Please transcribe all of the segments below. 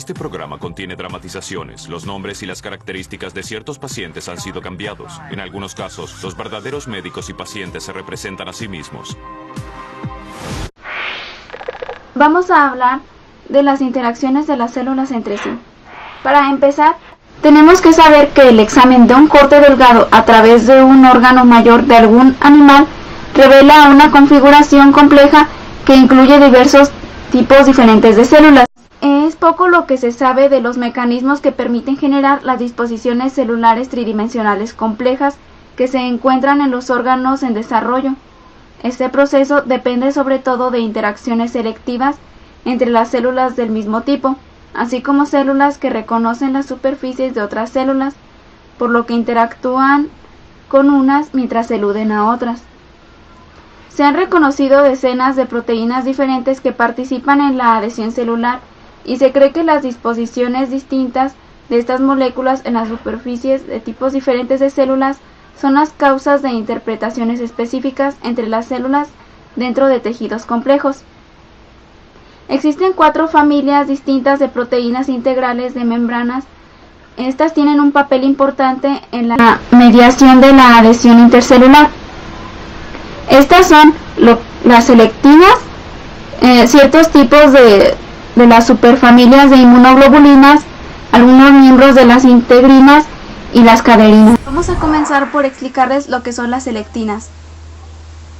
Este programa contiene dramatizaciones. Los nombres y las características de ciertos pacientes han sido cambiados. En algunos casos, los verdaderos médicos y pacientes se representan a sí mismos. Vamos a hablar de las interacciones de las células entre sí. Para empezar, tenemos que saber que el examen de un corte delgado a través de un órgano mayor de algún animal revela una configuración compleja que incluye diversos tipos diferentes de células. Es poco lo que se sabe de los mecanismos que permiten generar las disposiciones celulares tridimensionales complejas que se encuentran en los órganos en desarrollo. Este proceso depende sobre todo de interacciones selectivas entre las células del mismo tipo, así como células que reconocen las superficies de otras células, por lo que interactúan con unas mientras eluden a otras. Se han reconocido decenas de proteínas diferentes que participan en la adhesión celular y se cree que las disposiciones distintas de estas moléculas en las superficies de tipos diferentes de células son las causas de interpretaciones específicas entre las células dentro de tejidos complejos. Existen 4 familias distintas de proteínas integrales de membranas. Estas tienen un papel importante en la mediación de la adhesión intercelular. Estas son las selectinas, ciertos tipos de las superfamilias de inmunoglobulinas, algunos miembros de las integrinas y las caderinas. Vamos a comenzar por explicarles lo que son las selectinas.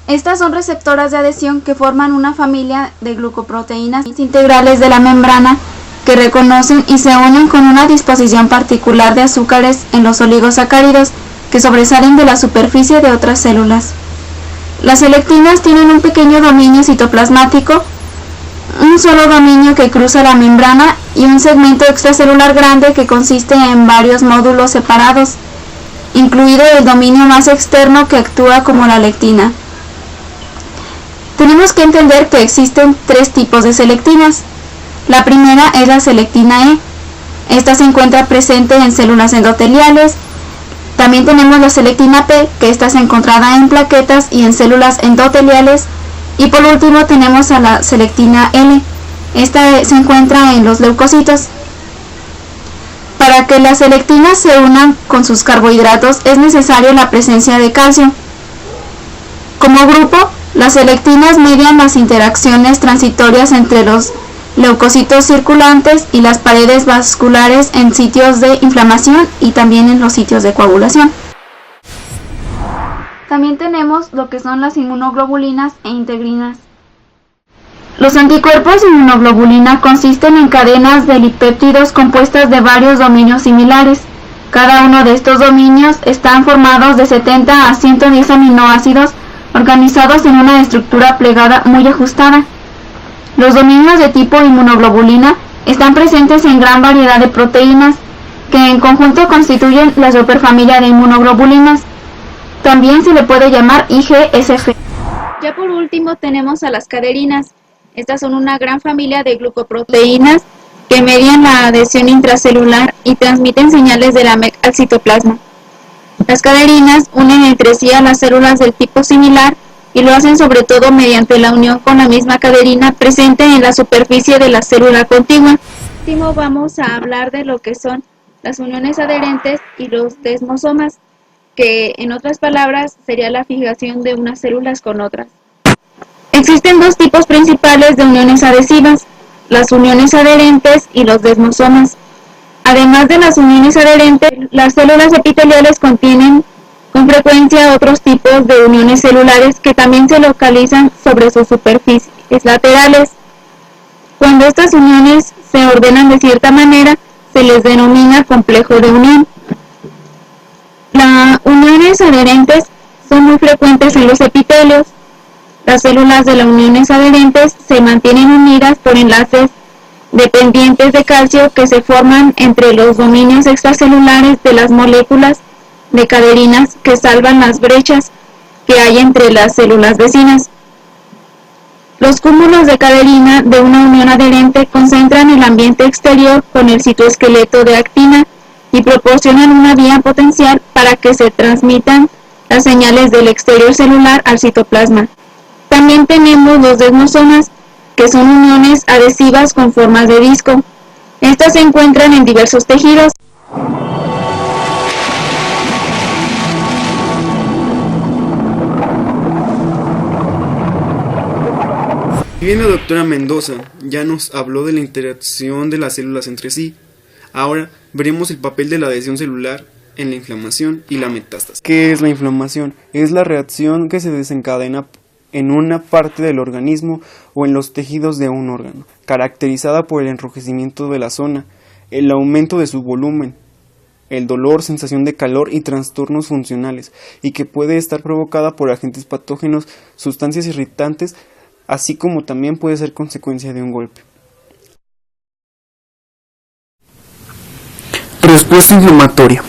Estas son receptoras de adhesión que forman una familia de glucoproteínas integrales de la membrana que reconocen y se unen con una disposición particular de azúcares en los oligosacáridos que sobresalen de la superficie de otras células. Las selectinas tienen un pequeño dominio citoplasmático, un solo dominio que cruza la membrana y un segmento extracelular grande que consiste en varios módulos separados, incluido el dominio más externo que actúa como la lectina. Tenemos que entender que existen 3 tipos de selectinas. La primera es la selectina E. Esta se encuentra presente en células endoteliales. También tenemos la selectina P, que esta se encontrada en plaquetas y en células endoteliales. Y por último tenemos a la selectina L. Esta se encuentra en los leucocitos. Para que las selectinas se unan con sus carbohidratos es necesaria la presencia de calcio. Como grupo, las selectinas median las interacciones transitorias entre los leucocitos circulantes y las paredes vasculares en sitios de inflamación y también en los sitios de coagulación. También tenemos lo que son las inmunoglobulinas e integrinas. Los anticuerpos inmunoglobulina consisten en cadenas de lipéptidos compuestas de varios dominios similares. Cada uno de estos dominios están formados de 70 a 110 aminoácidos organizados en una estructura plegada muy ajustada. Los dominios de tipo inmunoglobulina están presentes en gran variedad de proteínas que en conjunto constituyen la superfamilia de inmunoglobulinas. También se le puede llamar IgSF. Ya por último tenemos a las caderinas. Estas son una gran familia de glucoproteínas que median la adhesión intracelular y transmiten señales de la MEC al citoplasma. Las caderinas unen entre sí a las células del tipo similar y lo hacen sobre todo mediante la unión con la misma caderina presente en la superficie de la célula contigua. Por último vamos a hablar de lo que son las uniones adherentes y los desmosomas, que en otras palabras sería la fijación de unas células con otras. Existen 2 tipos principales de uniones adhesivas, las uniones adherentes y los desmosomas. Además de las uniones adherentes, las células epiteliales contienen con frecuencia otros tipos de uniones celulares que también se localizan sobre sus superficies laterales. Cuando estas uniones se ordenan de cierta manera, se les denomina complejo de unión. Las uniones adherentes son muy frecuentes en los epitelios. Las células de las uniones adherentes se mantienen unidas por enlaces dependientes de calcio que se forman entre los dominios extracelulares de las moléculas de caderinas que salvan las brechas que hay entre las células vecinas. Los cúmulos de caderina de una unión adherente concentran el ambiente exterior con el citoesqueleto de actina y proporcionan una vía potencial para que se transmitan las señales del exterior celular al citoplasma. También tenemos los desmosomas, que son uniones adhesivas con formas de disco. Estas se encuentran en diversos tejidos. Si bien la doctora Mendoza ya nos habló de la interacción de las células entre sí, ahora veremos el papel de la adhesión celular en la inflamación y la metástasis. ¿Qué es la inflamación? Es la reacción que se desencadena en una parte del organismo o en los tejidos de un órgano, caracterizada por el enrojecimiento de la zona, el aumento de su volumen, el dolor, sensación de calor y trastornos funcionales, y que puede estar provocada por agentes patógenos, sustancias irritantes, así como también puede ser consecuencia de un golpe. Respuesta inflamatoria.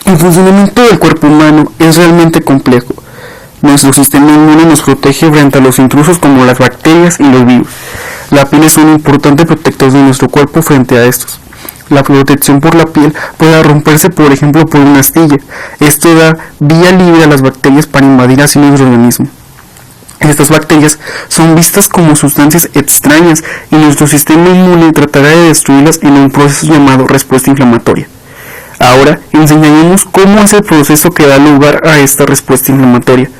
El funcionamiento del cuerpo humano es realmente complejo. Nuestro sistema inmune nos protege frente a los intrusos como las bacterias y los virus. La piel es un importante protector de nuestro cuerpo frente a estos. La protección por la piel puede romperse, por ejemplo, por una astilla. Esto da vía libre a las bacterias para invadir así nuestro organismo. Estas bacterias son vistas como sustancias extrañas y nuestro sistema inmune tratará de destruirlas en un proceso llamado respuesta inflamatoria. Ahora enseñaremos cómo es el proceso que da lugar a esta respuesta inflamatoria.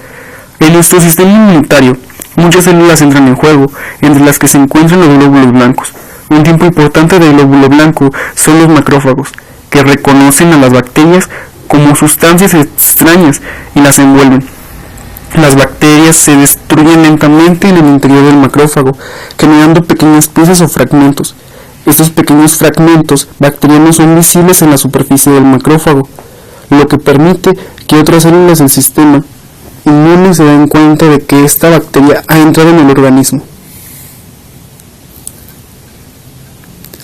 En nuestro sistema inmunitario, muchas células entran en juego, entre las que se encuentran los glóbulos blancos. Un tipo importante del glóbulo blanco son los macrófagos, que reconocen a las bacterias como sustancias extrañas y las envuelven. Las bacterias se destruyen lentamente en el interior del macrófago, generando pequeñas piezas o fragmentos. Estos pequeños fragmentos bacterianos son visibles en la superficie del macrófago, lo que permite que otras células del sistema inmune se den cuenta de que esta bacteria ha entrado en el organismo.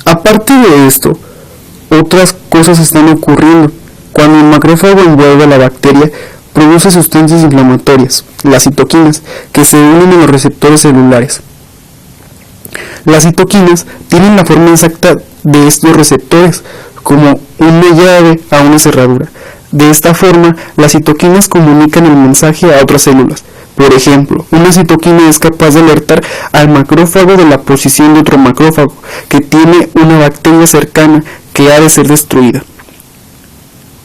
Aparte de esto, otras cosas están ocurriendo. Cuando el macrófago envuelve a la bacteria, produce sustancias inflamatorias, las citoquinas, que se unen a los receptores celulares. Las citoquinas tienen la forma exacta de estos receptores, como una llave a una cerradura. De esta forma, las citoquinas comunican el mensaje a otras células. Por ejemplo, una citoquina es capaz de alertar al macrófago de la posición de otro macrófago, que tiene una bacteria cercana que ha de ser destruida.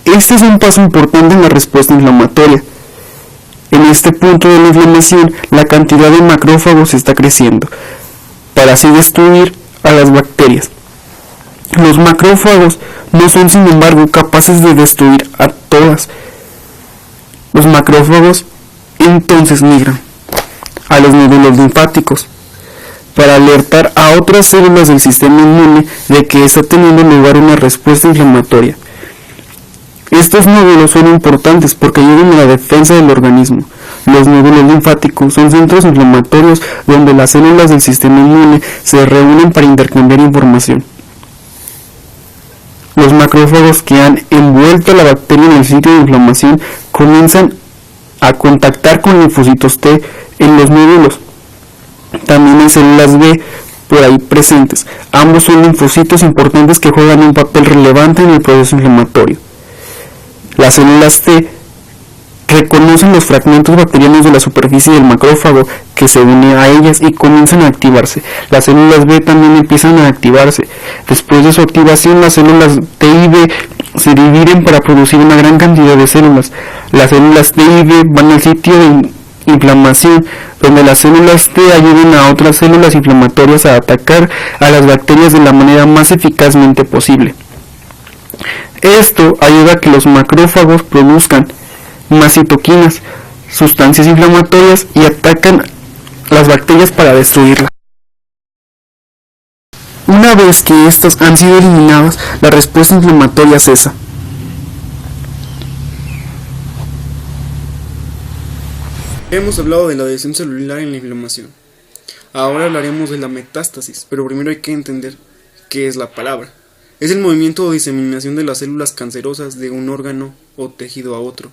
Este es un paso importante en la respuesta inflamatoria. En este punto de la inflamación, la cantidad de macrófagos está creciendo, para así destruir a las bacterias. Los macrófagos no son, sin embargo, capaces de destruir a todas. Los macrófagos entonces migran a los nódulos linfáticos para alertar a otras células del sistema inmune de que está teniendo lugar una respuesta inflamatoria. Estos nódulos son importantes porque ayudan a la defensa del organismo. Los nódulos linfáticos son centros inflamatorios donde las células del sistema inmune se reúnen para intercambiar información. Los macrófagos que han envuelto a la bacteria en el sitio de inflamación comienzan a contactar con linfocitos T en los nódulos. También hay células B por ahí presentes. Ambos son linfocitos importantes que juegan un papel relevante en el proceso inflamatorio. Las células T reconocen los fragmentos bacterianos de la superficie del macrófago que se une a ellas y comienzan a activarse. Las células B también empiezan a activarse. Después de su activación, las células T y B se dividen para producir una gran cantidad de células. Las células T y B van al sitio de inflamación, donde las células T ayudan a otras células inflamatorias a atacar a las bacterias de la manera más eficazmente posible. Esto ayuda a que los macrófagos produzcan más citoquinas, sustancias inflamatorias, y atacan las bacterias para destruirlas. Una vez que estas han sido eliminadas, la respuesta inflamatoria cesa. Hemos hablado de la adhesión celular en la inflamación. Ahora hablaremos de la metástasis, pero primero hay que entender qué es la palabra. Es el movimiento o diseminación de las células cancerosas de un órgano o tejido a otro.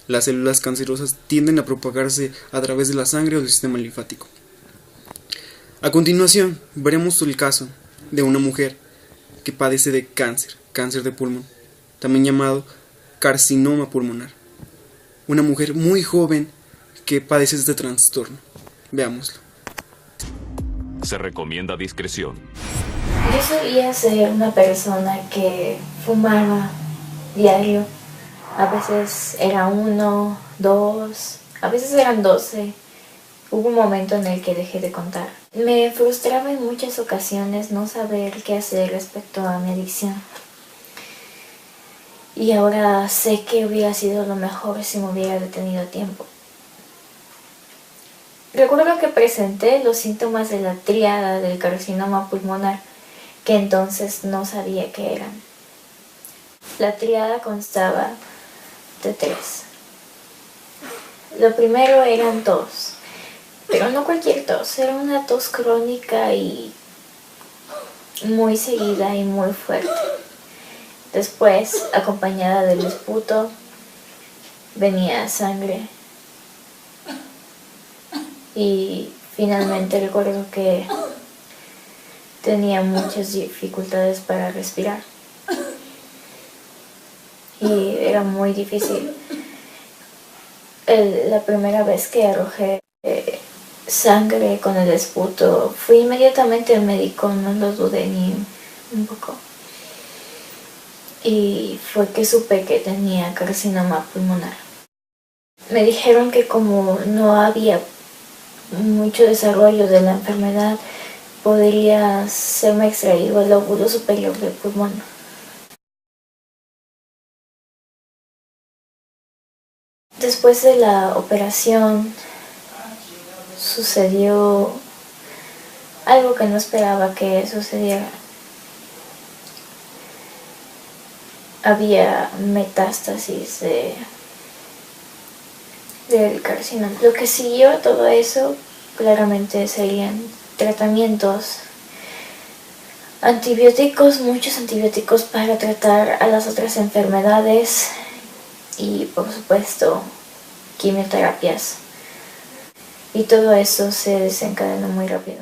Las células cancerosas tienden a propagarse a través de la sangre o del sistema linfático. A continuación, veremos el caso de una mujer que padece de cáncer de pulmón, también llamado carcinoma pulmonar. Una mujer muy joven que padece este trastorno. Veámoslo. Se recomienda discreción. Yo solía ser una persona que fumaba diario. A veces era 1, 2, a veces eran 12. Hubo un momento en el que dejé de contar. Me frustraba en muchas ocasiones no saber qué hacer respecto a mi adicción. Y ahora sé que hubiera sido lo mejor si me hubiera detenido a tiempo. Recuerdo que presenté los síntomas de la tríada del carcinoma pulmonar, que entonces no sabía qué eran. La tríada constaba de 3. Lo primero eran tos, pero no cualquier tos, era una tos crónica y muy seguida y muy fuerte. Después, acompañada del esputo, venía sangre. Y finalmente recuerdo que tenía muchas dificultades para respirar. Y era muy difícil. La primera vez que arrojé sangre con el esputo, fui inmediatamente al médico, no lo dudé ni un poco. Y fue que supe que tenía carcinoma pulmonar. Me dijeron que como no había mucho desarrollo de la enfermedad, podría serme extraído el lóbulo superior del pulmón. Después de la operación sucedió algo que no esperaba que sucediera. Había metástasis del carcinoma. Lo que siguió a todo eso claramente serían tratamientos, antibióticos, muchos antibióticos para tratar a las otras enfermedades y por supuesto quimioterapias. Y todo eso se desencadenó muy rápido.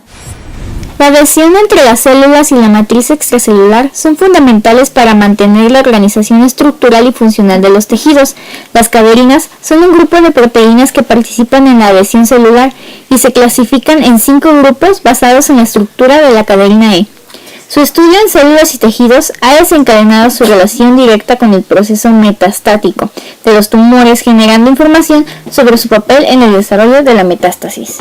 La adhesión entre las células y la matriz extracelular son fundamentales para mantener la organización estructural y funcional de los tejidos. Las caderinas son un grupo de proteínas que participan en la adhesión celular y se clasifican en 5 grupos basados en la estructura de la caderina E. Su estudio en células y tejidos ha desencadenado su relación directa con el proceso metastático de los tumores, generando información sobre su papel en el desarrollo de la metástasis.